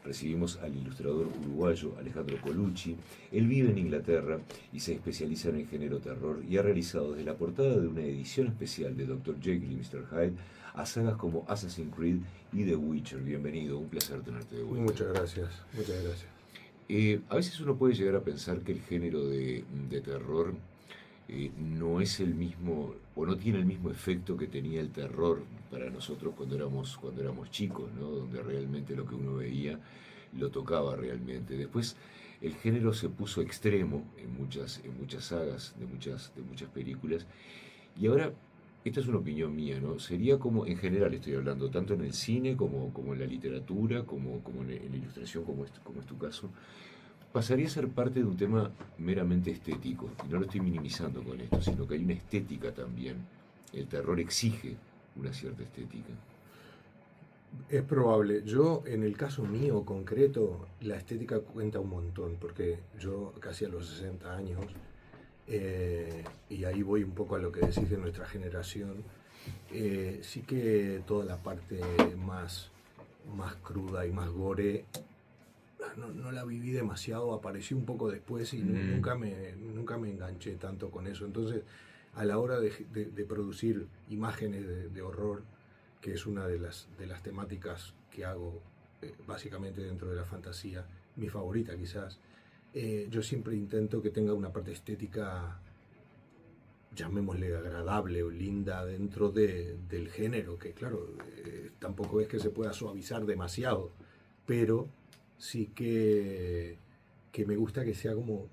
Recibimos al ilustrador uruguayo Alejandro Colucci. Él vive en Inglaterra y se especializa en el género terror y ha realizado desde la portada de una edición especial de Dr. Jekyll y Mr. Hyde a sagas como Assassin's Creed y The Witcher. Bienvenido, un placer tenerte de vuelta. Muchas gracias, muchas gracias. A veces uno puede llegar a pensar que el género de terror no es el mismo, o no tiene el mismo efecto que tenía el terror para nosotros cuando éramos chicos, ¿no? Donde realmente lo que uno veía lo tocaba realmente. Después el género se puso extremo en muchas sagas, de muchas películas, y ahora, esta es una opinión mía, ¿no? Sería como, en general estoy hablando, tanto en el cine como en la literatura, como en la ilustración, como es tu caso, pasaría a ser parte de un tema meramente estético. Y no lo estoy minimizando con esto, sino que hay una estética también. El terror exige una cierta estética. Es probable. Yo, en el caso mío concreto, la estética cuenta un montón, porque yo casi a los 60 años, y ahí voy un poco a lo que decís de nuestra generación, sí que toda la parte más cruda y más gore, no la viví demasiado, apareció un poco después y nunca me enganché tanto con eso. Entonces, a la hora de producir imágenes de horror, que es una de las temáticas que hago básicamente dentro de la fantasía, mi favorita quizás, yo siempre intento que tenga una parte estética, llamémosle agradable o linda dentro del género, que claro, tampoco es que se pueda suavizar demasiado, pero sí que me gusta que sea como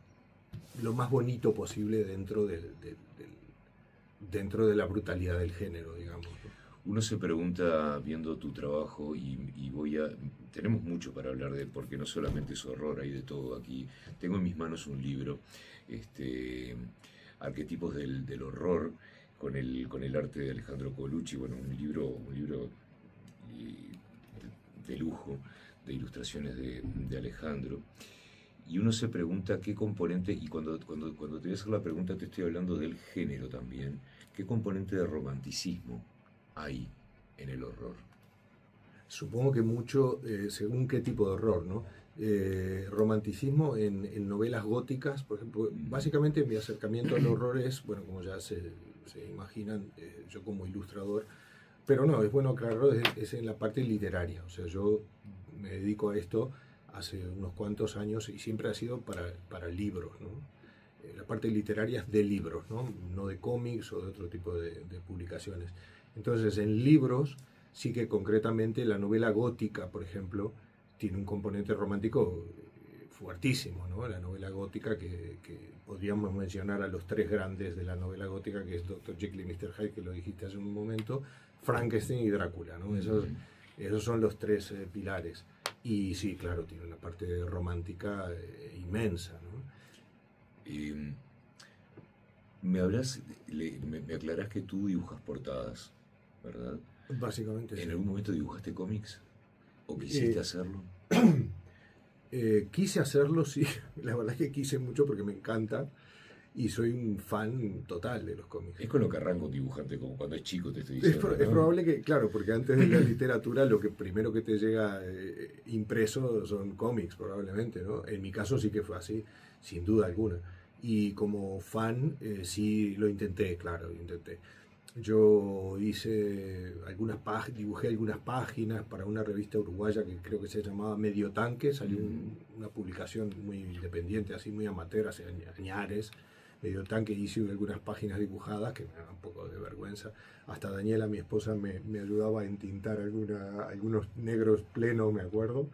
lo más bonito posible dentro de la brutalidad del género, digamos, ¿no? Uno se pregunta, viendo tu trabajo, y tenemos mucho para hablar de él, porque no solamente es horror, hay de todo aquí. Tengo en mis manos un libro, este, Arquetipos del horror, con el arte de Alejandro Colucci, bueno, un libro de lujo, de ilustraciones de Alejandro. Y uno se pregunta qué componente, y cuando te voy a hacer la pregunta te estoy hablando del género también, qué componente de romanticismo hay en el horror. Supongo que mucho, según qué tipo de horror, ¿no? Romanticismo en novelas góticas, por ejemplo. Básicamente mi acercamiento al horror es, bueno, como ya se imaginan, yo como ilustrador, pero no, es bueno aclararlo, es en la parte literaria. O sea, yo me dedico a esto hace unos cuantos años y siempre ha sido para libros, ¿no? La parte literaria es de libros, ¿no? No de cómics o de otro tipo de publicaciones. Entonces, en libros, sí que concretamente la novela gótica, por ejemplo, tiene un componente romántico fuertísimo, ¿no? La novela gótica que podríamos mencionar a los tres grandes de la novela gótica, que es Dr. Jekyll y Mr. Hyde, que lo dijiste hace un momento, Frankenstein y Drácula, ¿no? Esos son los tres pilares. Y sí, claro, tiene una parte romántica inmensa, ¿no? Me aclarás que tú dibujas portadas, ¿verdad? Básicamente sí. ¿En algún momento dibujaste cómics? ¿O quisiste hacerlo? Quise hacerlo, sí. La verdad es que quise mucho porque me encanta y soy un fan total de los cómics. Es con lo que arranca un dibujante, como cuando es chico, te estoy diciendo, Es probable que, claro, porque antes de la literatura lo que primero que te llega impreso son cómics, probablemente, ¿no? En mi caso sí que fue así, sin duda alguna. Y como fan, sí lo intenté, claro, lo intenté. Yo dibujé algunas páginas para una revista uruguaya que creo que se llamaba Medio Tanque. Salió una publicación muy independiente, así muy amateur, hace añares. Medio Tanque, hice algunas páginas dibujadas que me daban un poco de vergüenza. Hasta Daniela, mi esposa, me ayudaba a entintar algunos negros plenos, me acuerdo.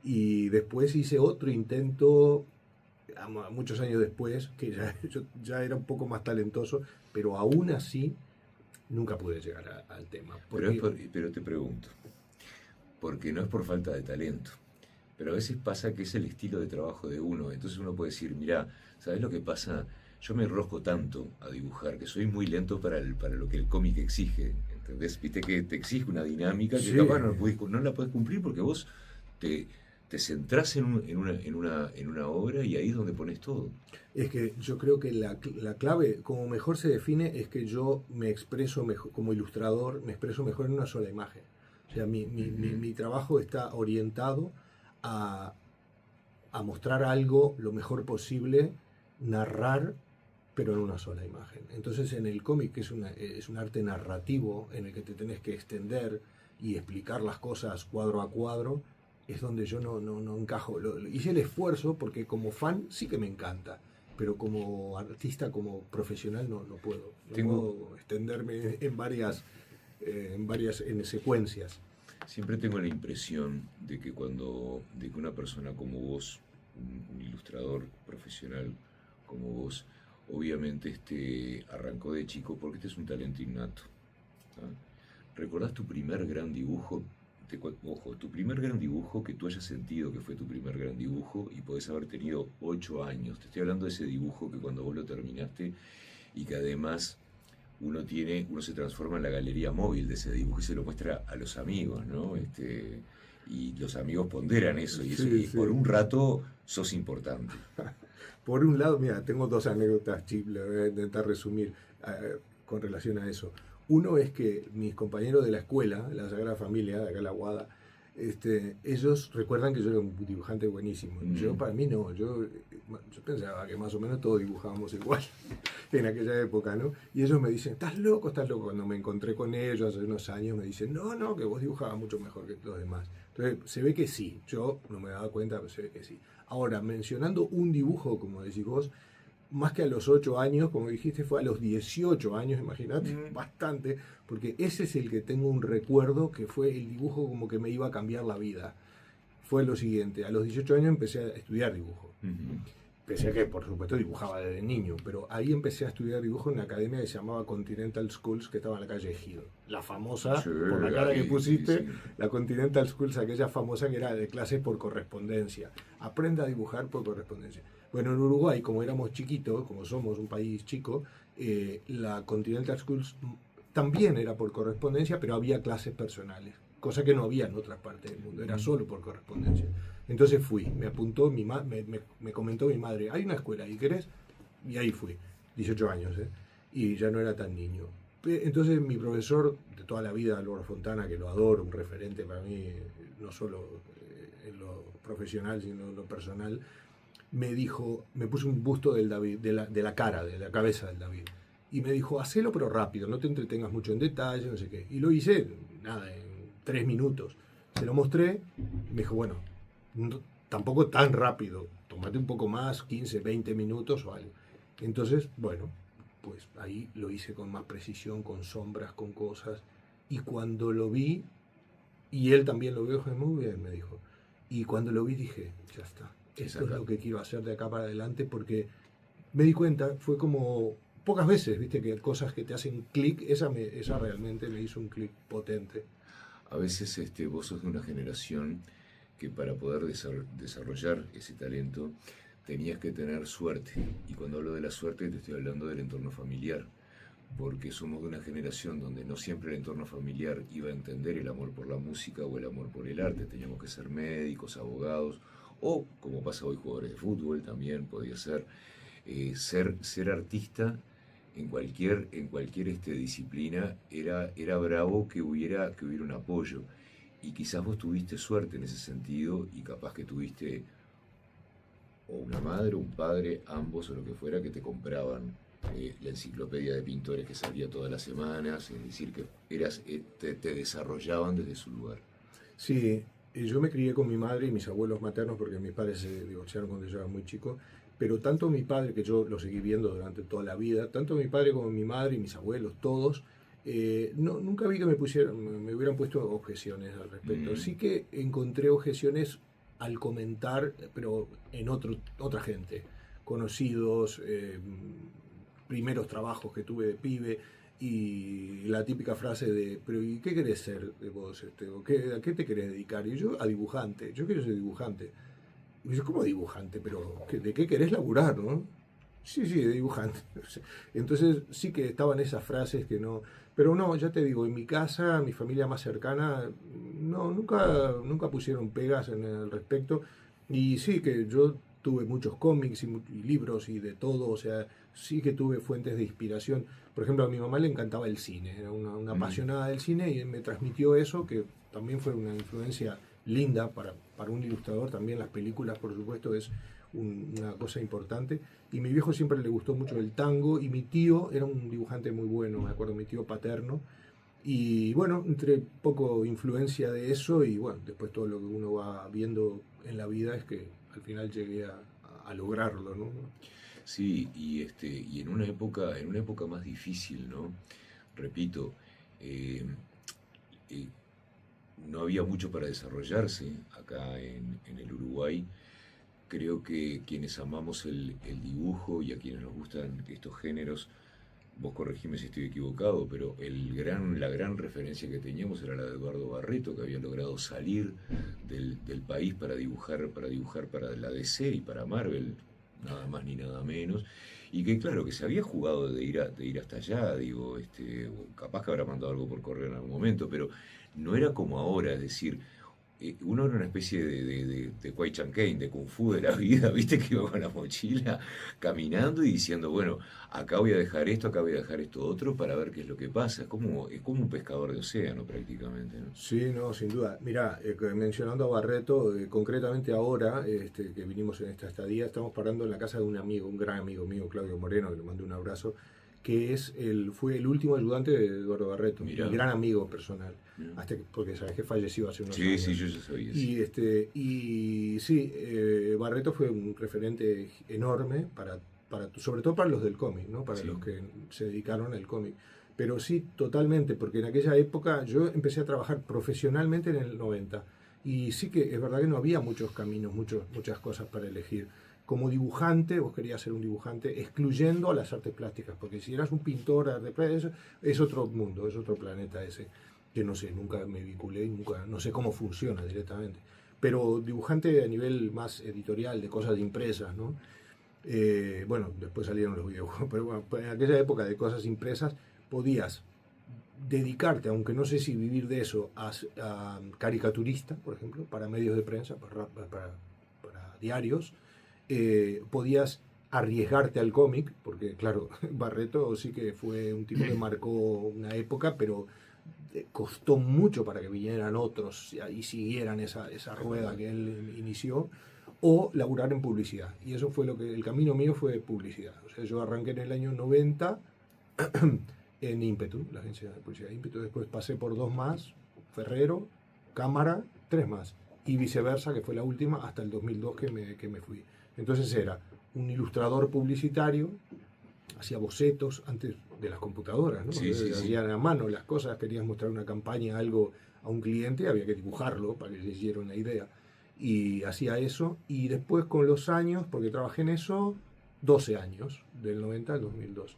Y después hice otro intento, muchos años después, que yo ya era un poco más talentoso, pero aún así nunca pude llegar al tema. Pero te pregunto, porque no es por falta de talento, pero a veces pasa que es el estilo de trabajo de uno. Entonces uno puede decir, mirá, ¿sabes lo que pasa? Yo me enrosco tanto a dibujar que soy muy lento para lo que el cómic exige, ¿entendés? Viste que te exige una dinámica que Sí. capaz no la podés cumplir porque vos te centrás en una obra y ahí es donde pones todo. Es que yo creo que la clave, como mejor se define, es que yo me expreso mejor, como ilustrador, me expreso mejor en una sola imagen. O sea, mi trabajo está orientado a, a mostrar algo lo mejor posible, narrar, pero en una sola imagen. Entonces en el cómic, que es un arte narrativo en el que te tenés que extender y explicar las cosas cuadro a cuadro, es donde yo no encajo. Hice el esfuerzo porque como fan sí que me encanta, pero como artista, como profesional no puedo. No puedo extenderme en secuencias. Siempre tengo la impresión de que de que una persona como vos, un ilustrador profesional como vos, obviamente arrancó de chico porque este es un talento innato. ¿Ah? ¿Recordás tu primer gran dibujo? Ojo, tu primer gran dibujo que tú hayas sentido que fue tu primer gran dibujo y podés haber tenido 8 años. Te estoy hablando de ese dibujo que cuando vos lo terminaste y que además uno se transforma en la galería móvil de ese dibujo y se lo muestra a los amigos, ¿no? Y los amigos ponderan eso y, Sí. por un rato sos importante. Por un lado, mira, tengo dos anécdotas, Chip, le voy a intentar resumir con relación a eso. Uno es que mis compañeros de la escuela, la Sagrada Familia, de acá en la Guada, ellos recuerdan que yo era un dibujante buenísimo. Yo, para mí, no. Yo pensaba que más o menos todos dibujábamos igual en aquella época, ¿no? Y ellos me dicen, estás loco, estás loco. Cuando me encontré con ellos hace unos años, me dicen, no, que vos dibujabas mucho mejor que los demás. Entonces, se ve que sí. Yo no me daba cuenta, pero se ve que sí. Ahora, mencionando un dibujo, como decís vos, más que a los 8 años, como dijiste, fue a los 18 años, imagínate, bastante, porque ese es el que tengo un recuerdo que fue el dibujo como que me iba a cambiar la vida. Fue lo siguiente, a los 18 años empecé a estudiar dibujo. Pese a que, por supuesto, dibujaba desde niño, pero ahí empecé a estudiar dibujo en una academia que se llamaba Continental Schools, que estaba en la calle Ejido. La famosa, Sí, por la cara que pusiste, sí. la Continental Schools, aquella famosa que era de clases por correspondencia. Aprenda a dibujar por correspondencia. Bueno, en Uruguay, como éramos chiquitos, como somos un país chico, la Continental Schools también era por correspondencia, pero había clases personales, cosa que no había en otras partes del mundo, era solo por correspondencia. Entonces fui, me apuntó, me comentó mi madre, hay una escuela, ¿y querés? Y ahí fui, 18 años, y ya no era tan niño. Entonces mi profesor de toda la vida, Álvaro Fontana, que lo adoro, un referente para mí, no solo en lo profesional, sino en lo personal, me dijo, me puso un busto del David, de la cara, de la cabeza del David. Y me dijo, hacelo pero rápido, no te entretengas mucho en detalle, no sé qué. Y lo hice, nada, en 3 minutos. Se lo mostré, me dijo, bueno, tampoco tan rápido, tómate un poco más, 15, 20 minutos o algo. Entonces, bueno, pues ahí lo hice con más precisión, con sombras, con cosas. Y cuando lo vi, y él también lo vio, muy bien, me dijo. Y cuando lo vi dije, ya está, esto es lo que quiero hacer de acá para adelante, porque me di cuenta, fue como pocas veces, viste, que cosas que te hacen clic, esa realmente me hizo un clic potente. A veces vos sos de una generación que para poder desarrollar ese talento tenías que tener suerte. Y cuando hablo de la suerte te estoy hablando del entorno familiar, porque somos de una generación donde no siempre el entorno familiar iba a entender el amor por la música o el amor por el arte. Teníamos que ser médicos, abogados, o como pasa hoy, jugadores de fútbol también podía ser. Ser artista en cualquier disciplina era bravo que hubiera un apoyo. Y quizás vos tuviste suerte en ese sentido y capaz que tuviste o una madre o un padre, ambos o lo que fuera, que te compraban la enciclopedia de pintores que salía todas las semanas, es decir, que te desarrollaban desde su lugar. Sí, yo me crié con mi madre y mis abuelos maternos porque mis padres se divorciaron cuando yo era muy chico, pero tanto mi padre, que yo lo seguí viendo durante toda la vida, tanto mi padre como mi madre y mis abuelos, todos, nunca vi que me hubieran puesto objeciones al respecto. Sí que encontré objeciones al comentar, pero en otra gente, conocidos, primeros trabajos que tuve de pibe, y la típica frase de, pero ¿y qué querés ser de vos? ¿A qué te querés dedicar? Y yo, a dibujante, yo quiero ser dibujante. Y yo, ¿cómo dibujante? ¿Pero de qué querés laburar, no? Sí, de dibujante. Entonces sí que estaban esas frases que no... Pero no, ya te digo, en mi casa, mi familia más cercana, no, nunca pusieron pegas en el respecto. Y sí que yo tuve muchos cómics y libros y de todo, o sea, sí que tuve fuentes de inspiración. Por ejemplo, a mi mamá le encantaba el cine, era una apasionada del cine y me transmitió eso, que también fue una influencia linda para un ilustrador. También las películas, por supuesto, es una cosa importante. Y mi viejo siempre le gustó mucho el tango, y mi tío era un dibujante muy bueno, me acuerdo, mi tío paterno. Y bueno, entre poco influencia de eso, y bueno, después todo lo que uno va viendo en la vida es que al final llegué a lograrlo, ¿no? Sí, y en una época más difícil, ¿no? Repito, eh, eh, no había mucho para desarrollarse acá en el Uruguay. Creo que quienes amamos el dibujo y a quienes nos gustan estos géneros, vos corregime si estoy equivocado, pero la gran referencia que teníamos era la de Eduardo Barreto, que había logrado salir del país para dibujar para la DC y para Marvel, nada más ni nada menos, y que claro, que se había jugado de ir hasta allá, digo, capaz que habrá mandado algo por correo en algún momento, pero no era como ahora, es decir, uno era una especie de Kwai Chan Kane, de Kung Fu de la vida, viste, que iba con la mochila caminando y diciendo, bueno, acá voy a dejar esto, acá voy a dejar esto otro para ver qué es lo que pasa. Es como un pescador de océano prácticamente, ¿no? Sí, no, sin duda. Mira, mencionando a Barreto, concretamente ahora, que vinimos en esta estadía, estamos parando en la casa de un amigo, un gran amigo mío, Claudio Moreno, que le mando un abrazo, que fue el último ayudante de Eduardo Barreto, Mirá, mi gran amigo personal, mirá. porque sabes que falleció hace unos Sí, años. sí, yo ya sabía, sí. Y sí, Barreto fue un referente enorme sobre todo para los del cómic, ¿no? Para Sí. los que se dedicaron al cómic. Pero sí, totalmente, porque en aquella época yo empecé a trabajar profesionalmente en el 90, y sí que es verdad que no había muchos caminos, muchas cosas para elegir. Como dibujante, vos querías ser un dibujante excluyendo a las artes plásticas, porque si eras un pintor, es otro mundo, es otro planeta ese, que no sé, nunca me vinculé, nunca, no sé cómo funciona directamente. Pero dibujante a nivel más editorial, de cosas impresas, ¿no? Bueno, después salieron los videojuegos, pero bueno, en aquella época de cosas impresas podías dedicarte, aunque no sé si vivir de eso, a caricaturista, por ejemplo, para medios de prensa, para diarios. Podías arriesgarte al cómic, porque claro, Barreto sí que fue un tipo que marcó una época, pero costó mucho para que vinieran otros y siguieran esa rueda que él inició, o laburar en publicidad. Y eso fue el camino mío fue publicidad. O sea, yo arranqué en el año 90 en Ímpetu, la agencia de publicidad de Ímpetu. Después pasé por dos más, Ferrero, Cámara, tres más. Y viceversa, que fue la última, hasta el 2002 que me fui. Entonces era un ilustrador publicitario, hacía bocetos antes de las computadoras, ¿no? Sí, sí, sí. Hacían a mano las cosas, querías mostrar una campaña, algo a un cliente, había que dibujarlo para que se hiciera una idea. Y hacía eso, y después con los años, porque trabajé en eso 12 años, del 90 al 2002,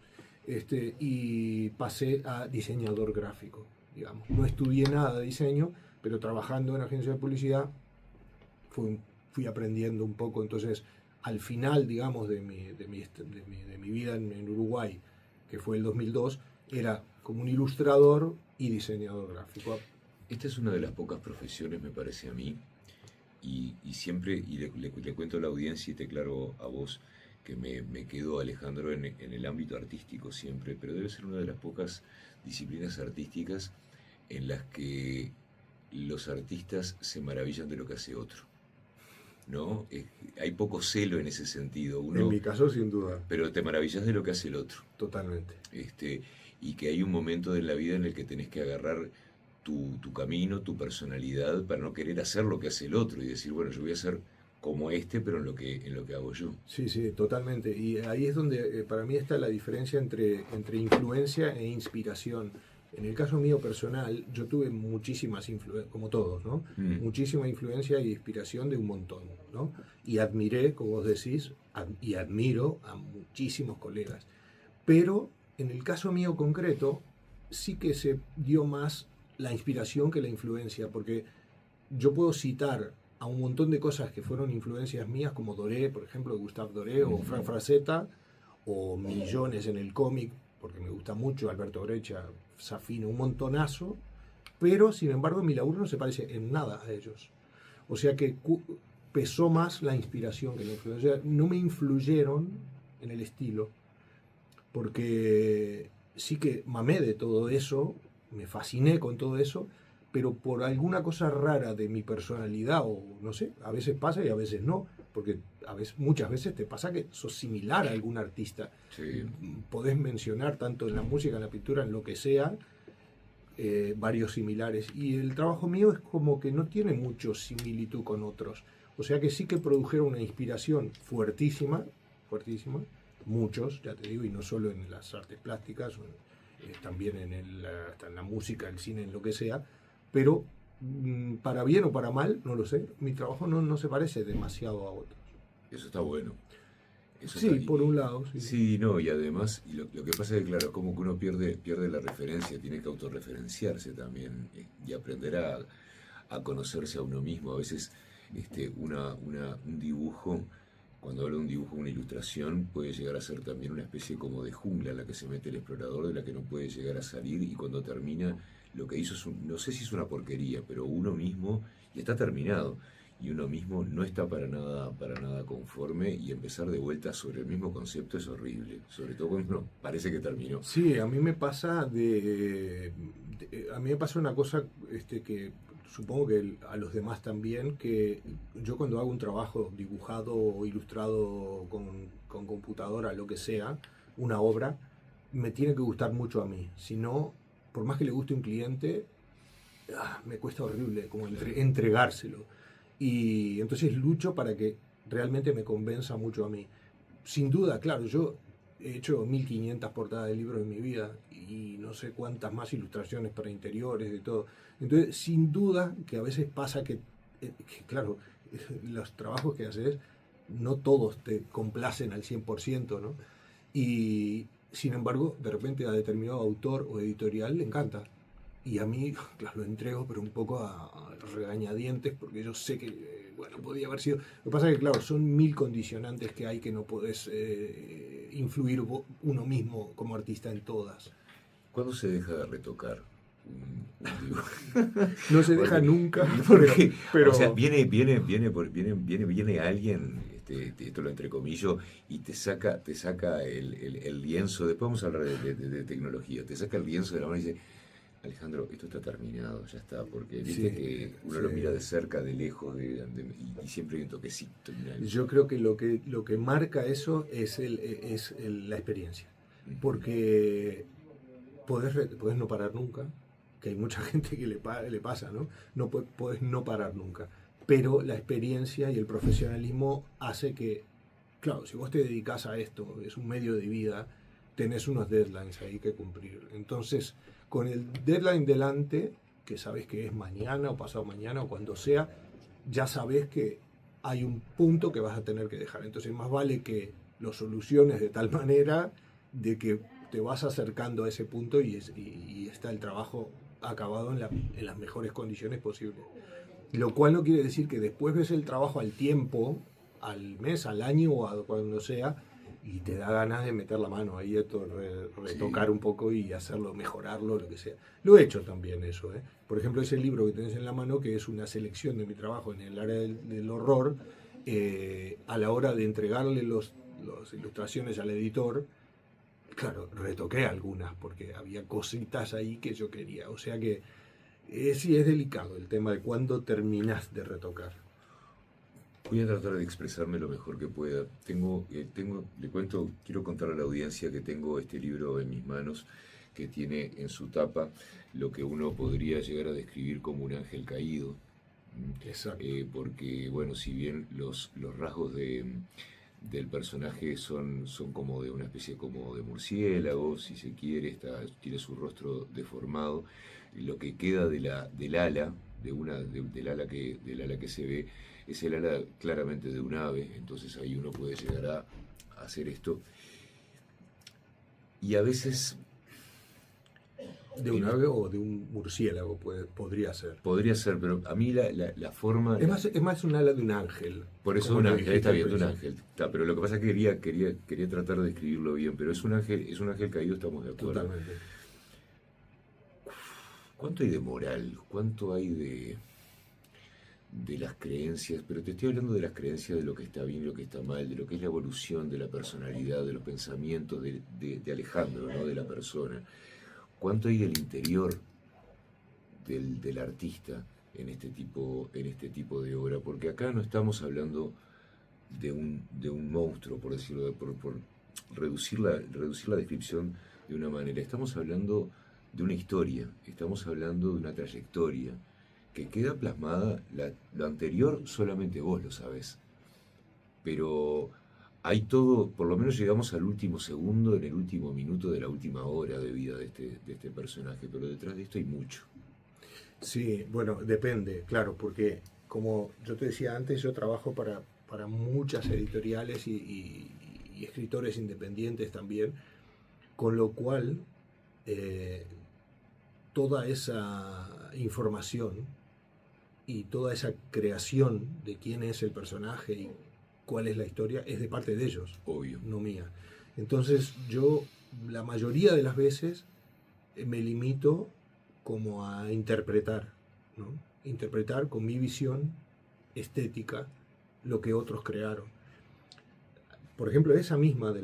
y pasé a diseñador gráfico, digamos. No estudié nada de diseño, pero trabajando en agencia de publicidad fui aprendiendo un poco. Entonces, al final, digamos, de mi vida en Uruguay, que fue el 2002, era como un ilustrador y diseñador gráfico. Esta es una de las pocas profesiones, me parece a mí, y siempre, le cuento a la audiencia y te aclaro a vos, que me quedo, Alejandro, en el ámbito artístico siempre, pero debe ser una de las pocas disciplinas artísticas en las que los artistas se maravillan de lo que hace otro, ¿no? Hay poco celo en ese sentido, En mi caso, sin duda, pero te maravillas de lo que hace el otro. totalmente. Y que hay un momento de la vida en el que tenés que agarrar tu camino, tu personalidad, para no querer hacer lo que hace el otro y decir, bueno, yo voy a hacer como pero en lo que hago yo. Sí, sí, totalmente. Y ahí es donde para mí está la diferencia entre influencia e inspiración. En el caso mío personal, yo tuve muchísimas influencias, como todos, ¿no? Muchísima influencia e inspiración de un montón, ¿no? Y admiré, como vos decís, y admiro a muchísimos colegas. Pero en el caso mío concreto, sí que se dio más la inspiración que la influencia, porque yo puedo citar a un montón de cosas que fueron influencias mías, como Doré, por ejemplo, de Gustave Doré, o Frank Frazetta, o millones en el cómic, porque me gusta mucho Alberto Brecha, Safino, un montonazo, pero sin embargo mi laburo no se parece en nada a ellos. O sea que pesó más la inspiración que la influencia. O sea, no me influyeron en el estilo, porque sí que mamé de todo eso, me fasciné con todo eso, pero por alguna cosa rara de mi personalidad, o no sé, a veces pasa y a veces no, porque muchas veces te pasa que sos similar a algún artista. Sí. Podés mencionar tanto en la música, en la pintura, en lo que sea, varios similares. Y el trabajo mío es como que no tiene mucho similitud con otros. O sea que sí que produjeron una inspiración fuertísima, fuertísima, muchos, ya te digo, y no solo en las artes plásticas, también hasta en la música, el cine, en lo que sea, pero para bien o para mal, no lo sé, mi trabajo no se parece demasiado a otros. Eso está bueno. Eso Sí, está, por un lado, sí. sí, no, y además, y lo que pasa es que, claro, como que uno pierde la referencia, tiene que autorreferenciarse también y aprender a conocerse a uno mismo. A veces un dibujo, cuando hablo de un dibujo, una ilustración, puede llegar a ser también una especie como de jungla en la que se mete el explorador, de la que no puede llegar a salir, y cuando termina, lo que hizo es, no sé si es una porquería, pero uno mismo, y está terminado, y uno mismo no está para nada conforme, y empezar de vuelta sobre el mismo concepto es horrible, sobre todo cuando uno parece que terminó. Sí, a mí me pasa a mí me pasa una cosa que supongo que a los demás también, que yo cuando hago un trabajo dibujado o ilustrado con computadora, lo que sea, una obra, me tiene que gustar mucho a mí. Si no, por más que le guste a un cliente, me cuesta horrible como entregárselo. Y entonces lucho para que realmente me convenza mucho a mí. Sin duda, claro, yo he hecho 1500 portadas de libros en mi vida y no sé cuántas más ilustraciones para interiores, de todo. Entonces, sin duda que a veces pasa claro, los trabajos que haces, no todos te complacen al 100%, ¿no? Y sin embargo, de repente a determinado autor o editorial le encanta. Y a mí, claro, lo entrego, pero un poco a regañadientes, porque yo sé que, bueno, podía haber sido. Lo que pasa es que, claro, son mil condicionantes que hay que no podés influir uno mismo como artista en todas. ¿Cuándo se deja de retocar un dibujo? No se deja Porque, nunca, porque, o sea, pero viene alguien, esto lo entrecomillo, y te saca el lienzo, después vamos a hablar de tecnología, te saca el lienzo de la mano y dice, Alejandro, esto está terminado, ya está, porque viste sí, que uno sí. lo mira de cerca, de lejos, y siempre hay un toquecito. Yo creo que lo que marca eso es la experiencia. Porque podés no parar nunca, que hay mucha gente que le pasa, ¿no? No podés no parar nunca. Pero la experiencia y el profesionalismo hace que, claro, si vos te dedicas a esto, es un medio de vida, tenés unos deadlines ahí que cumplir. Entonces, con el deadline delante, que sabes que es mañana o pasado mañana o cuando sea, ya sabes que hay un punto que vas a tener que dejar. Entonces, más vale que lo soluciones de tal manera de que te vas acercando a ese punto y está el trabajo acabado en las mejores condiciones posibles. Lo cual no quiere decir que después ves el trabajo al tiempo, al mes, al año o a cuando sea, y te da ganas de meter la mano ahí, retocar Sí. un poco y hacerlo, mejorarlo, lo que sea. Lo he hecho también eso, ¿eh? Por ejemplo, ese libro que tenés en la mano, que es una selección de mi trabajo en el área del horror, a la hora de entregarle las ilustraciones al editor, claro, retoqué algunas porque había cositas ahí que yo quería. O sea que sí es delicado el tema de cuándo terminas de retocar. Voy a tratar de expresarme lo mejor que pueda. Le cuento, quiero contar a la audiencia que tengo este libro en mis manos, que tiene en su tapa lo que uno podría llegar a describir como un ángel caído. Exacto. Porque, bueno, si bien los rasgos del personaje son como de una especie como de murciélago, si se quiere, tiene su rostro deformado, lo que queda del ala, del ala que se ve, es el ala claramente de un ave, entonces ahí uno puede llegar a hacer esto. Y a veces De un ave o de un murciélago podría ser. podría ser, pero a mí la forma... Es más un ala de un ángel. Por eso Como un lo ángel, dijiste está al bien, de un principio. ángel. Está, pero lo que pasa es que quería tratar de escribirlo bien, pero es un ángel caído, estamos de acuerdo. Totalmente. ¿Cuánto hay de moral? ¿Cuánto hay de las creencias? Pero te estoy hablando de las creencias de lo que está bien y lo que está mal, de lo que es la evolución de la personalidad, de los pensamientos de Alejandro, ¿no? De la persona. ¿Cuánto hay del interior del artista en este tipo de obra, porque acá no estamos hablando de un monstruo, por decirlo, por reducir la descripción de una manera. Estamos hablando de una historia, estamos hablando de una trayectoria que queda plasmada, lo anterior solamente vos lo sabés, pero hay todo, por lo menos llegamos al último segundo, en el último minuto de la última hora de vida de este personaje, pero detrás de esto hay mucho. Sí, bueno, depende, claro, porque como yo te decía antes, yo trabajo para muchas editoriales y escritores independientes también, con lo cual eh, toda esa información y toda esa creación de quién es el personaje y cuál es la historia es de parte de ellos, Obvio. no mía. Entonces yo la mayoría de las veces me limito como a interpretar, ¿no? Interpretar con mi visión estética lo que otros crearon. Por ejemplo, esa misma,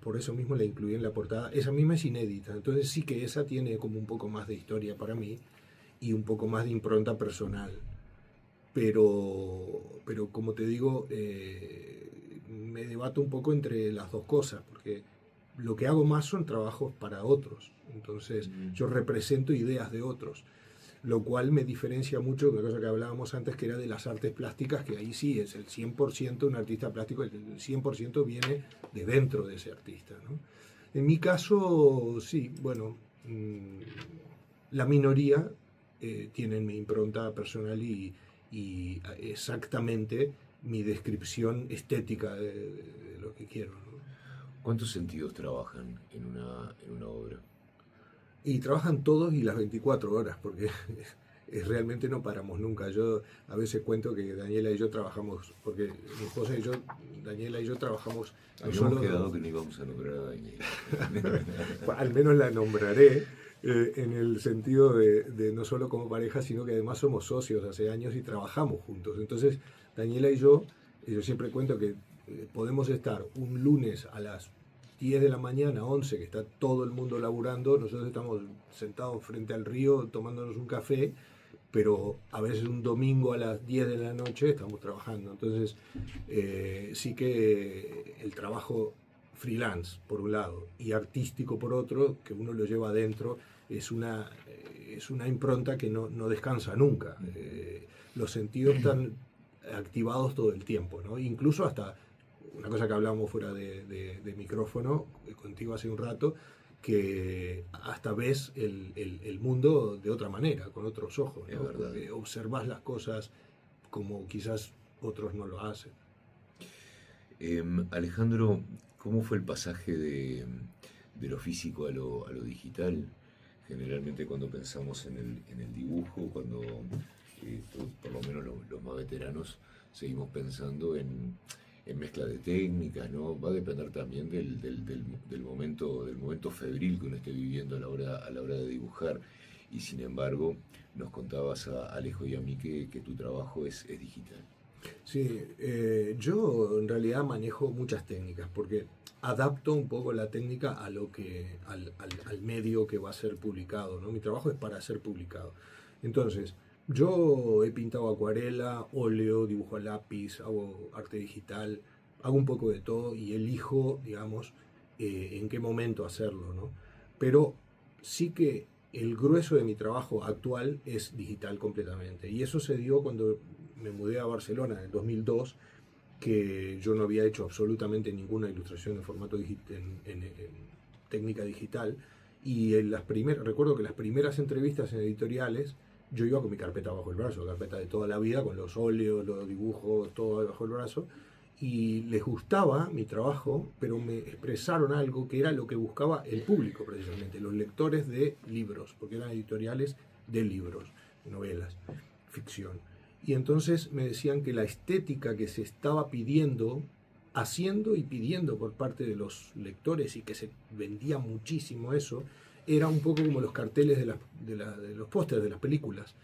por eso mismo la incluí en la portada, esa misma es inédita, entonces sí que esa tiene como un poco más de historia para mí y un poco más de impronta personal. Pero como te digo, me debato un poco entre las dos cosas, porque lo que hago más son trabajos para otros, entonces yo represento ideas de otros, lo cual me diferencia mucho de una cosa que hablábamos antes, que era de las artes plásticas, que ahí sí es el 100% un artista plástico, el 100% viene de dentro de ese artista, ¿no? En mi caso, sí, bueno, la minoría tienen mi impronta personal y exactamente mi descripción estética de lo que quiero, ¿no? ¿Cuántos sentidos trabajan en una obra? Y trabajan todos y las 24 horas, porque realmente no paramos nunca. Yo a veces cuento que Daniela y yo trabajamos, porque mi esposa y yo, Daniela y yo trabajamos no Habíamos solo... quedado que no íbamos a nombrar a Daniela. Al menos la nombraré, en el sentido de no solo como pareja, sino que además somos socios hace años y trabajamos juntos. Entonces, Daniela y yo siempre cuento que podemos estar un lunes a las 10 de la mañana, 11, que está todo el mundo laburando, nosotros estamos sentados frente al río tomándonos un café, pero a veces un domingo a las 10 de la noche estamos trabajando. Entonces, sí que el trabajo freelance, por un lado, y artístico, por otro, que uno lo lleva adentro, es una impronta que no descansa nunca. Los sentidos están activados todo el tiempo, ¿no? Incluso hasta una cosa que hablábamos fuera de micrófono contigo hace un rato, que hasta ves el mundo de otra manera, con otros ojos, ¿no? Es verdad. Observas las cosas como quizás otros no lo hacen. Alejandro, ¿cómo fue el pasaje de lo físico a lo digital? Generalmente cuando pensamos en el dibujo, cuando por lo menos los más veteranos seguimos pensando en mezcla de técnicas, ¿no? Va a depender también del momento febril que uno esté viviendo a la hora de dibujar. Y sin embargo, nos contabas a Alejo y a mí que tu trabajo es digital. Sí, yo en realidad manejo muchas técnicas porque adapto un poco la técnica a al medio que va a ser publicado, ¿no? Mi trabajo es para ser publicado. Entonces, yo he pintado acuarela, óleo, dibujo a lápiz, hago arte digital, hago un poco de todo y elijo, digamos, en qué momento hacerlo, ¿no? Pero sí que el grueso de mi trabajo actual es digital completamente. Y eso se dio cuando me mudé a Barcelona en el 2002, que yo no había hecho absolutamente ninguna ilustración en formato en técnica digital. Y recuerdo que las primeras entrevistas en editoriales, yo iba con mi carpeta bajo el brazo, carpeta de toda la vida, con los óleos, los dibujos, todo bajo el brazo. Y les gustaba mi trabajo, pero me expresaron algo que era lo que buscaba el público precisamente, los lectores de libros, porque eran editoriales de libros, novelas, ficción. Y entonces me decían que la estética que se estaba pidiendo, haciendo y pidiendo por parte de los lectores, y que se vendía muchísimo eso, era un poco como los carteles de los pósters de las películas,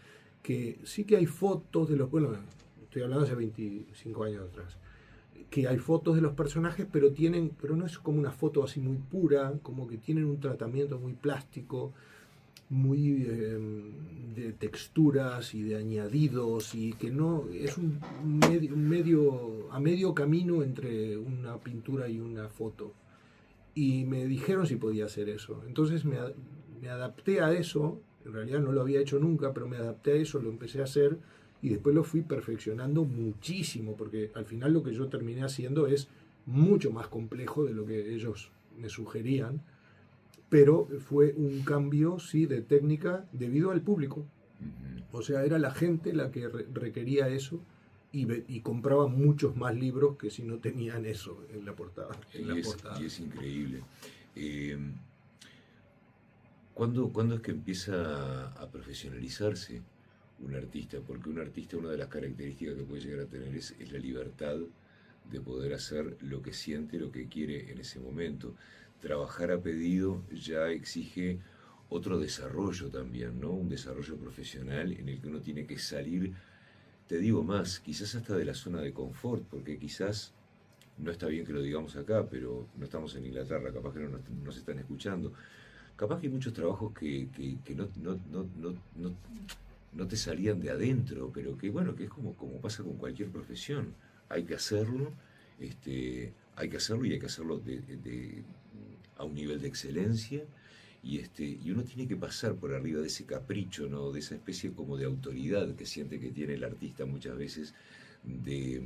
que sí que hay fotos de bueno, estoy hablando hace 25 años atrás, que hay fotos de los personajes, pero no es como una foto así muy pura, como que tienen un tratamiento muy plástico, muy de texturas y de añadidos, y que no es a medio camino entre una pintura y una foto. Y me dijeron si podía hacer eso. Entonces me adapté a eso. En realidad no lo había hecho nunca, pero me adapté a eso, lo empecé a hacer y después lo fui perfeccionando muchísimo, porque al final lo que yo terminé haciendo es mucho más complejo de lo que ellos me sugerían, pero fue un cambio, sí, de técnica debido al público. O sea, era la gente la que requería eso, y compraba muchos más libros que si no tenían eso en la portada. Y es increíble. Eh, ¿Cuándo es que empieza a profesionalizarse un artista? Porque un artista, una de las características que puede llegar a tener es la libertad de poder hacer lo que siente, lo que quiere en ese momento. Trabajar a pedido ya exige otro desarrollo también, ¿no? Un desarrollo profesional en el que uno tiene que salir, te digo más, quizás hasta de la zona de confort, porque quizás, no está bien que lo digamos acá, pero no estamos en Inglaterra, capaz que no nos están escuchando. Capaz que hay muchos trabajos que no te salían de adentro, pero que bueno, que es como pasa con cualquier profesión. Hay que hacerlo, hay que hacerlo y hay que hacerlo a un nivel de excelencia, y uno tiene que pasar por arriba de ese capricho, ¿no? De esa especie como de autoridad que siente que tiene el artista muchas veces de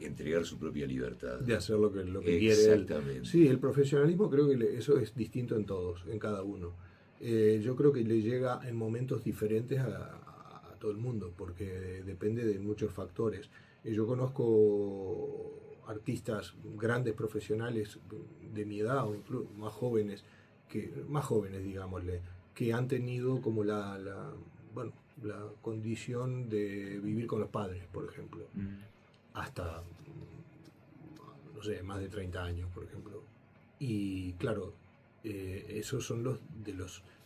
entregar su propia libertad. De hacer lo que quiere él. Exactamente. Sí, el profesionalismo creo que eso es distinto en todos, en cada uno. Yo creo que le llega en momentos diferentes a todo el mundo, porque depende de muchos factores. Yo conozco artistas grandes, profesionales de mi edad o incluso más jóvenes, digámosle, que han tenido como bueno, la condición de vivir con los padres, por ejemplo, hasta, no sé, más de 30 años, por ejemplo. Y claro, esos son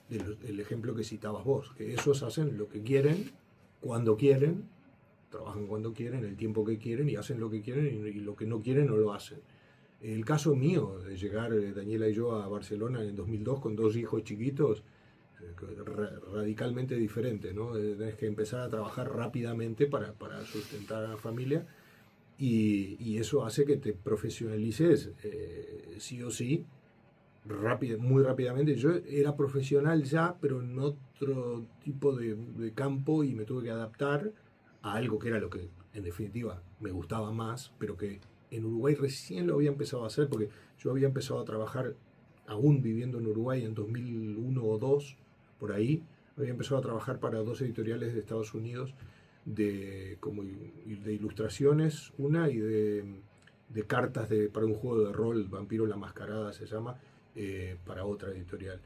el ejemplo que citabas vos, que esos hacen lo que quieren, cuando quieren, trabajan cuando quieren, el tiempo que quieren, y hacen lo que quieren, y lo que no quieren no lo hacen. El caso mío, de llegar Daniela y yo a Barcelona en 2002 con 2 hijos chiquitos, radicalmente diferente, ¿no? Tienes que empezar a trabajar rápidamente para sustentar a la familia, y eso hace que te profesionalices sí o sí, muy rápidamente. Yo era profesional ya, pero en otro tipo de campo, y me tuve que adaptar a algo que era lo que en definitiva me gustaba más, pero que en Uruguay recién lo había empezado a hacer, porque yo había empezado a trabajar aún viviendo en Uruguay en 2001 o 2, por ahí. Había empezado a trabajar para 2 editoriales de Estados Unidos de ilustraciones, una, y de cartas para un juego de rol, Vampiro la Mascarada se llama, para otra editorial.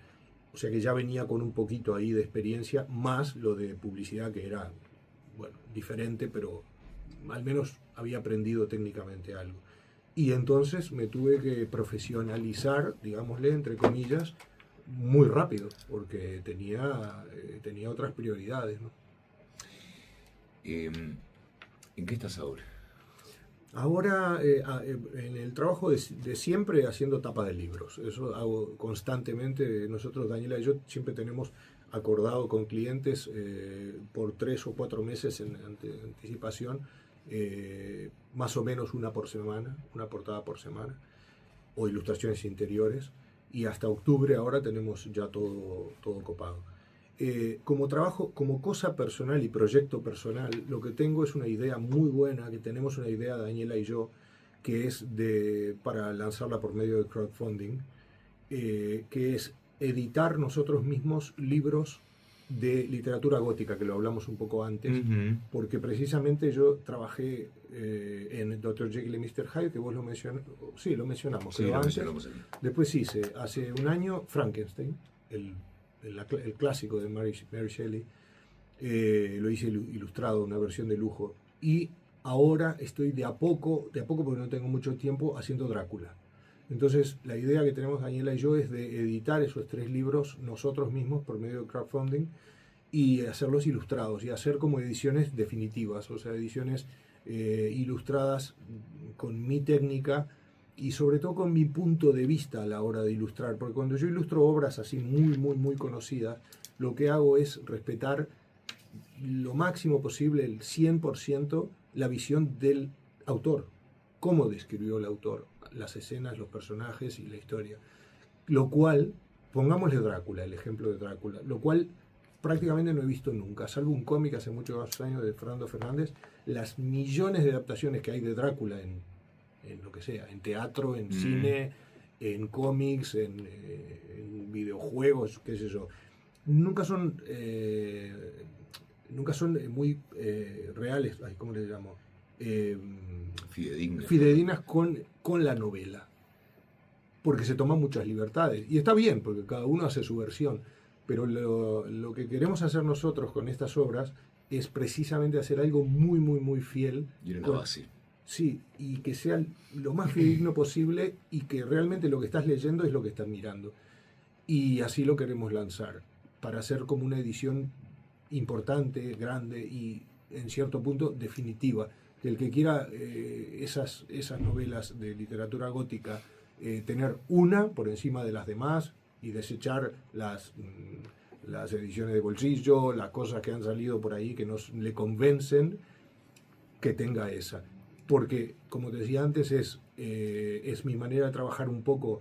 O sea que ya venía con un poquito ahí de experiencia, más lo de publicidad, que era, bueno, diferente, pero al menos había aprendido técnicamente algo. Y entonces me tuve que profesionalizar, digámosle, entre comillas, muy rápido, porque tenía otras prioridades, ¿no? ¿En qué estás ahora? Ahora, en el trabajo de siempre, haciendo tapa de libros. Eso hago constantemente. Nosotros, Daniela y yo, siempre tenemos acordado con clientes por 3 o 4 meses en anticipación, más o menos una por semana, una portada por semana, o ilustraciones interiores. Y hasta octubre ahora tenemos ya todo copado. Como trabajo, como cosa personal y proyecto personal, lo que tengo es una idea muy buena, que tenemos una idea, Daniela y yo, que es para lanzarla por medio de crowdfunding, que es editar nosotros mismos libros de literatura gótica, que lo hablamos un poco antes, porque precisamente yo trabajé en Dr. Jekyll y Mr. Hyde, que vos lo mencionaste, sí, lo mencionamos, sí, creo, lo antes. mencionamos aquí. Después hice, hace un año, Frankenstein, el clásico de Mary Shelley. Lo hice ilustrado, una versión de lujo, y ahora estoy de a poco, porque no tengo mucho tiempo, haciendo Drácula. Entonces la idea que tenemos Daniela y yo es de editar esos 3 libros nosotros mismos por medio de crowdfunding, y hacerlos ilustrados, y hacer como ediciones definitivas, o sea, ediciones ilustradas con mi técnica, y sobre todo con mi punto de vista a la hora de ilustrar, porque cuando yo ilustro obras así muy, muy, muy conocidas, lo que hago es respetar lo máximo posible, el 100%, la visión del autor, cómo describió el autor las escenas, los personajes y la historia. Lo cual, pongámosle Drácula, el ejemplo de Drácula, lo cual prácticamente no he visto nunca, salvo un cómic hace muchos años de Fernando Fernández, las millones de adaptaciones que hay de Drácula en lo que sea, en teatro, en cine, en cómics, en videojuegos, qué sé yo. Nunca son, nunca son muy reales, ay, ¿cómo les llamo? Fidedignas con la novela. Porque se toman muchas libertades. Y está bien, porque cada uno hace su versión. Pero lo que queremos hacer nosotros con estas obras es precisamente hacer algo muy, muy, muy fiel. Y en la base. Sí, y que sea lo más fidedigno posible y que realmente lo que estás leyendo es lo que estás mirando. Y así lo queremos lanzar, para hacer como una edición importante, grande y en cierto punto definitiva. Que el que quiera esas novelas de literatura gótica, tener una por encima de las demás y desechar las ediciones de bolsillo, las cosas que han salido por ahí que nos le convencen, que tenga esa. Porque, como te decía antes, es mi manera de trabajar un poco,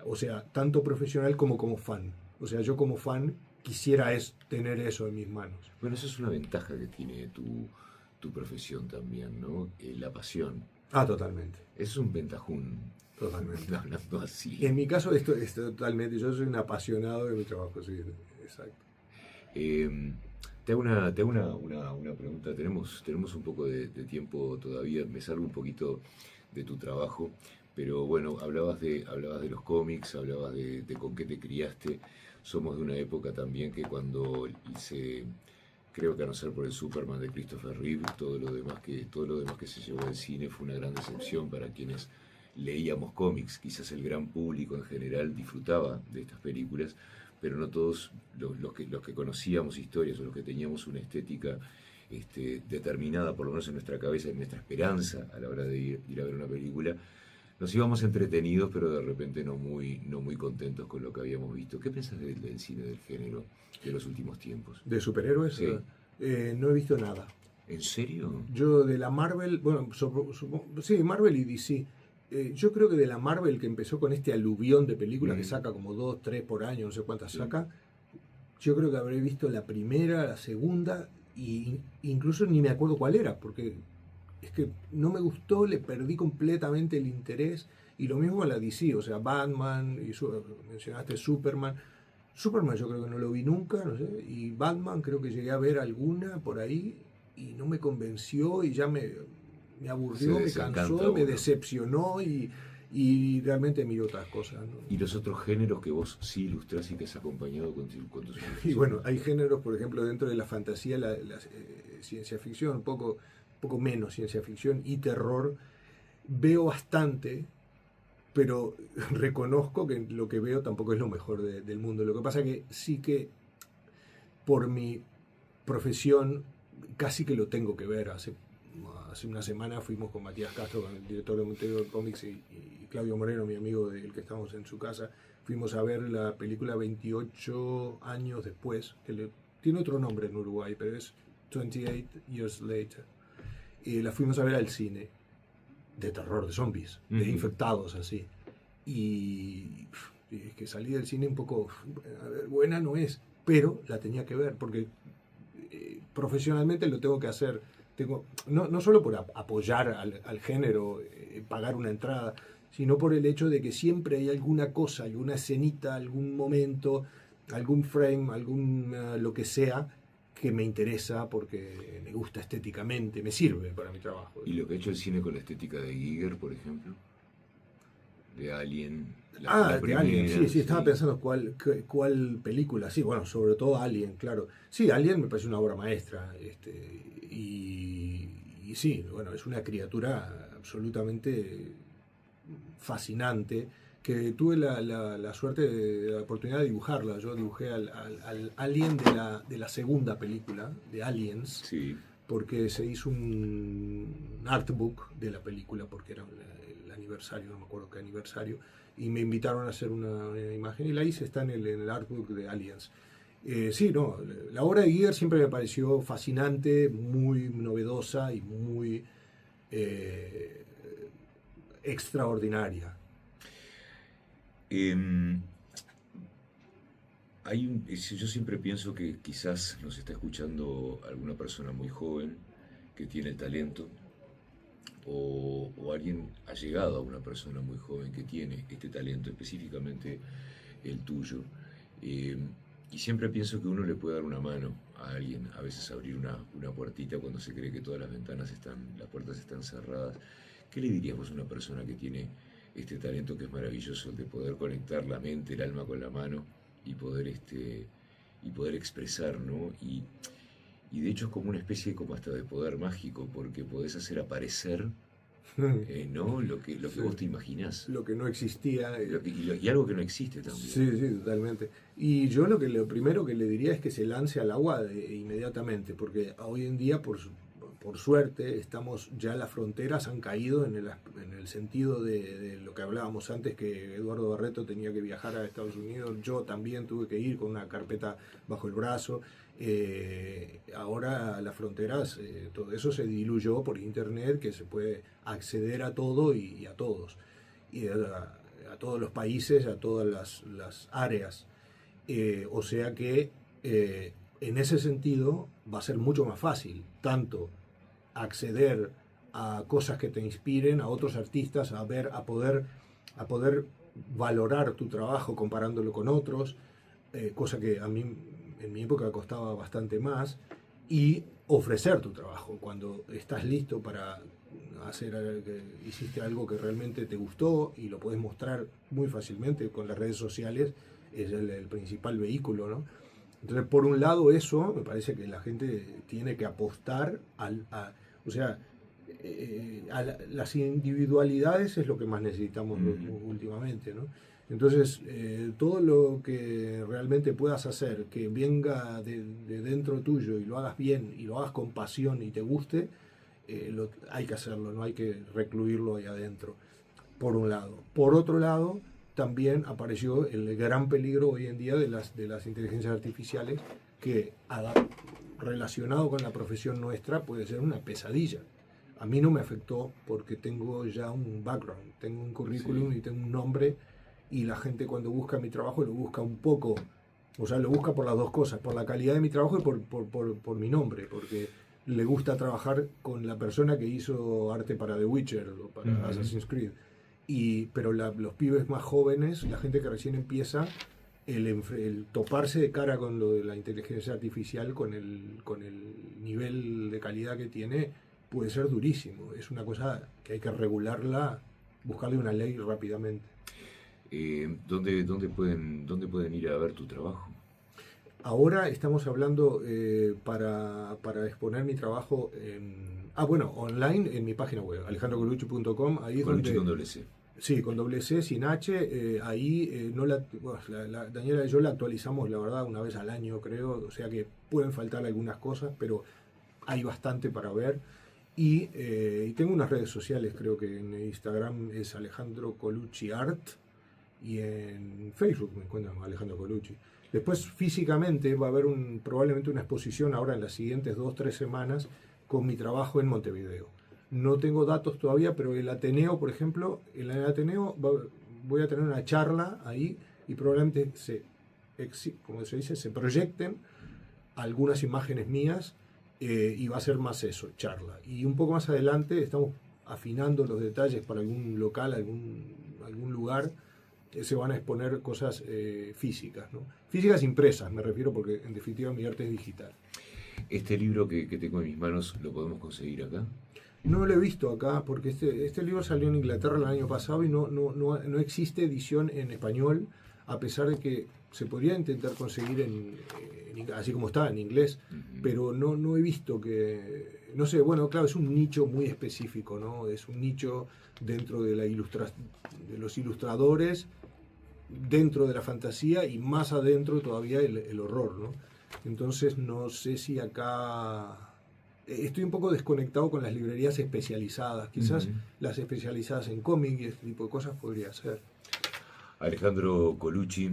o sea, tanto profesional como fan. O sea, yo como fan quisiera tener eso en mis manos. Bueno, eso es una ventaja que tiene tu profesión también, ¿no? La pasión. Ah, totalmente. Eso es un ventajón. Totalmente. Hablando así. En mi caso, esto es totalmente. Yo soy un apasionado de mi trabajo, sí, exacto. Te hago una pregunta. Tenemos un poco de tiempo todavía. Me salgo un poquito de tu trabajo, pero bueno, hablabas de los cómics, hablabas de con qué te criaste. Somos de una época también que cuando creo que a no ser por el Superman de Christopher Reeve, todo lo demás que se llevó al cine fue una gran decepción para quienes leíamos cómics. Quizás el gran público en general disfrutaba de estas películas, pero no todos los que conocíamos historias o los que teníamos una estética determinada, por lo menos en nuestra cabeza, en nuestra esperanza a la hora de ir a ver una película, nos íbamos entretenidos, pero de repente no muy contentos con lo que habíamos visto. ¿Qué piensas del cine del género de los últimos tiempos? ¿De superhéroes? Sí. No he visto nada. ¿En serio? Yo de la Marvel, bueno, sí, Marvel y DC. Yo creo que de la Marvel, que empezó con este aluvión de películas que saca como 2, 3 por año, no sé cuántas saca, yo creo que habré visto la primera, la segunda, y incluso ni me acuerdo cuál era, porque es que no me gustó, le perdí completamente el interés. Y lo mismo a la DC, o sea, Batman, mencionaste Superman. Superman yo creo que no lo vi nunca, no sé, y Batman creo que llegué a ver alguna por ahí y no me convenció y ya me aburrió, me cansó, me decepcionó y realmente miro otras cosas, ¿no? ¿Y los otros géneros que vos sí ilustrás y que has acompañado con tus ilustraciones? Y bueno, hay géneros, por ejemplo, dentro de la fantasía, la ciencia ficción, un poco menos ciencia ficción y terror. Veo bastante, pero reconozco que lo que veo tampoco es lo mejor del mundo. Lo que pasa que sí que por mi profesión casi que lo tengo que ver. Hace una semana fuimos con Matías Castro, con el director de Montevideo Comics, y Claudio Moreno, mi amigo del que estamos en su casa. Fuimos a ver la película 28 años después, que tiene otro nombre en Uruguay, pero es 28 Years Later. Y la fuimos a ver al cine, de terror, de zombies, de infectados, así. Y es que salí del cine un poco, a ver, buena no es, pero la tenía que ver, porque profesionalmente lo tengo que hacer. No solo por apoyar al género, pagar una entrada, sino por el hecho de que siempre hay alguna cosa, alguna escenita, algún momento, algún frame, lo que sea, que me interesa porque me gusta estéticamente, me sirve para mi trabajo. ¿Y lo que ha hecho el cine con la estética de Giger, por ejemplo? De Alien. De Alien, sí, estaba pensando cuál película, sí, bueno, sobre todo Alien, claro. Sí, Alien me parece una obra maestra, y sí, bueno, es una criatura absolutamente fascinante, que tuve la suerte de la oportunidad de dibujarla. Yo dibujé al Alien de la segunda película, de Aliens, sí, porque se hizo un artbook de la película, porque era el aniversario, no me acuerdo qué aniversario, y me invitaron a hacer una imagen y la hice, está en el artbook de Aliens. Sí, no, la obra de Giger siempre me pareció fascinante, muy novedosa y muy eh, extraordinaria. Em, yo siempre pienso que quizás nos está escuchando alguna persona muy joven que tiene el talento o alguien allegado a una persona muy joven que tiene este talento, específicamente el tuyo. Eh, y siempre pienso que uno le puede dar una mano a alguien, a veces abrir una puertita cuando se cree que todas las puertas están cerradas. ¿Qué le diríamos a una persona que tiene este talento que es maravilloso, el de poder conectar la mente, el alma con la mano y poder expresar, ¿no? Y de hecho es como una especie como hasta de poder mágico, porque podés hacer aparecer, ¿no? Lo que Sí, vos te imaginás. lo que no existía. Y algo que no existe también. Sí, sí, totalmente. Y yo lo primero que le diría es que se lance al agua inmediatamente, porque hoy en día, por suerte, ya las fronteras han caído en el sentido de lo que hablábamos antes, que Eduardo Barreto tenía que viajar a Estados Unidos, yo también tuve que ir con una carpeta bajo el brazo. Ahora las fronteras, todo eso se diluyó por internet, que se puede acceder a todo y a todos, y a todos los países, a todas las áreas. O sea que en ese sentido va a ser mucho más fácil, tanto acceder a cosas que te inspiren, a otros artistas, a poder valorar tu trabajo comparándolo con otros, cosa que a mí en mi época costaba bastante más, y ofrecer tu trabajo cuando estás listo para hiciste algo que realmente te gustó y lo puedes mostrar muy fácilmente con las redes sociales, es el principal vehículo, ¿no? Entonces, por un lado, eso me parece que la gente tiene que apostar o sea, las individualidades es lo que más necesitamos últimamente, ¿no? Entonces, todo lo que realmente puedas hacer, que venga de dentro tuyo y lo hagas bien y lo hagas con pasión y te guste, hay que hacerlo, no hay que recluirlo ahí adentro, por un lado. Por otro lado, también apareció el gran peligro hoy en día de las inteligencias artificiales, que relacionado con la profesión nuestra puede ser una pesadilla. A mí no me afectó porque tengo ya un background, tengo un currículum, sí, y tengo un nombre, y la gente cuando busca mi trabajo lo busca un poco, o sea, lo busca por las dos cosas, por la calidad de mi trabajo y por mi nombre, porque le gusta trabajar con la persona que hizo arte para The Witcher o para Assassin's Creed. Pero los pibes más jóvenes, la gente que recién empieza, el toparse de cara con lo de la inteligencia artificial, con el nivel de calidad que tiene, puede ser durísimo. Es una cosa que hay que regularla, buscarle una ley rápidamente. ¿Dónde pueden ir a ver tu trabajo? Ahora estamos hablando para exponer mi trabajo online en mi página web, alejandrocolucci.com. Colucci con doble C. Sí, con doble C, sin H. Ahí Daniela y yo la actualizamos, la verdad, una vez al año, creo. O sea que pueden faltar algunas cosas, pero hay bastante para ver. Y tengo unas redes sociales, creo que en Instagram es Alejandro Colucci Art y en Facebook me encuentran Alejandro Colucci. Después físicamente va a haber probablemente una exposición ahora en las siguientes 2-3 semanas con mi trabajo en Montevideo. No tengo datos todavía, pero el Ateneo, por ejemplo, en el Ateneo voy a tener una charla ahí y probablemente como se dice, se proyecten algunas imágenes mías y va a ser más eso, charla. Y un poco más adelante estamos afinando los detalles para algún local, algún lugar. Se van a exponer cosas físicas, ¿no? Físicas impresas, me refiero, porque en definitiva mi arte es digital. ¿Este libro que tengo en mis manos lo podemos conseguir acá? No lo he visto acá, porque este libro salió en Inglaterra el año pasado y no existe edición en español, a pesar de que se podría intentar conseguir así como está, en inglés, pero no he visto que... No sé, bueno, claro, es un nicho muy específico, ¿no? Es un nicho dentro de de los ilustradores, dentro de la fantasía y más adentro todavía el horror, ¿no? Entonces no sé si acá Estoy un poco desconectado con las librerías especializadas. Quizás Ujú. las especializadas en cómic y este tipo de cosas podría ser. Alejandro Colucci,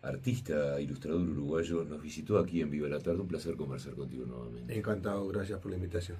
artista, ilustrador uruguayo, nos visitó aquí en Viva la Tarde. Un placer conversar contigo nuevamente. Encantado, gracias por la invitación.